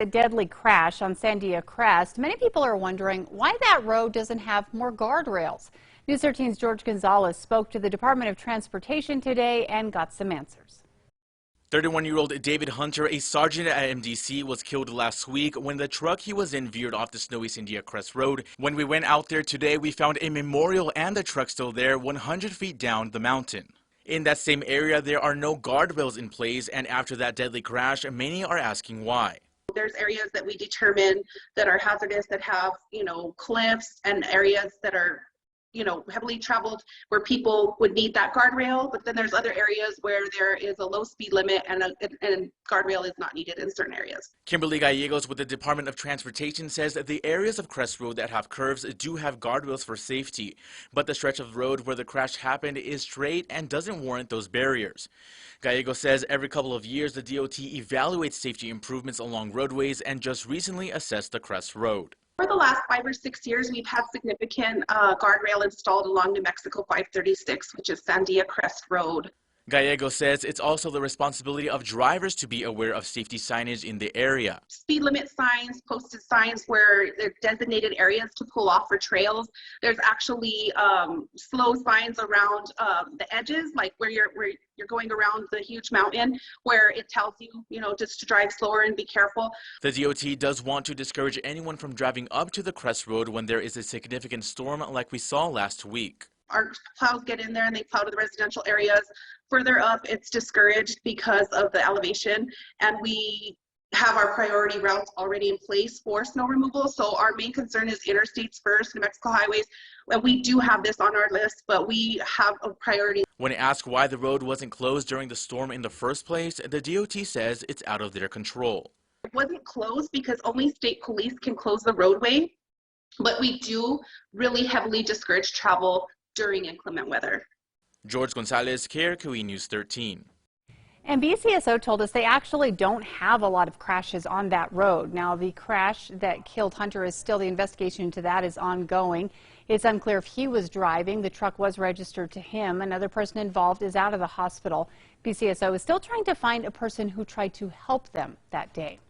A deadly crash on Sandia Crest. Many people are wondering why that road doesn't have more guardrails. News 13's George Gonzalez spoke to the Department of Transportation today and got some answers. 31-year-old David Hunter, a sergeant at MDC, was killed last week when the truck he was in veered off the snowy Sandia Crest Road. When we went out there today, we found a memorial and the truck still there 100 feet down the mountain. In that same area, there are no guardrails in place, and after that deadly crash, many are asking why. There's areas that we determine that are hazardous, that have, cliffs, and areas that are, heavily traveled where people would need that guardrail. But then there's other areas where there is a low speed limit and guardrail is not needed in certain areas. Kimberly Gallegos with the Department of Transportation says that the areas of Crest Road that have curves do have guardrails for safety, but the stretch of road where the crash happened is straight and doesn't warrant those barriers. Gallegos says every couple of years the DOT evaluates safety improvements along roadways and just recently assessed the Crest Road. For the last 5 or 6 years, we've had significant guardrail installed along New Mexico 536, which is Sandia Crest Road. Gallegos says it's also the responsibility of drivers to be aware of safety signage in the area. Speed limit signs, posted signs where there's designated areas to pull off for trails. There's actually slow signs around the edges, like where you're going around the huge mountain, where it tells you, just to drive slower and be careful. The DOT does want to discourage anyone from driving up to the Crest Road when there is a significant storm like we saw last week. Our plows get in there and they plow to the residential areas. Further up, it's discouraged because of the elevation, and we have our priority routes already in place for snow removal. So our main concern is interstates first, New Mexico highways. And we do have this on our list, but we have a priority. When asked why the road wasn't closed during the storm in the first place, the DOT says it's out of their control. It wasn't closed because only state police can close the roadway, but we do really heavily discourage travel during inclement weather. George Gonzalez, KRQE News 13. And BCSO told us they actually don't have a lot of crashes on that road. Now, the crash that killed Hunter is still, the investigation into that is ongoing. It's unclear if he was driving. The truck was registered to him. Another person involved is out of the hospital. BCSO is still trying to find a person who tried to help them that day.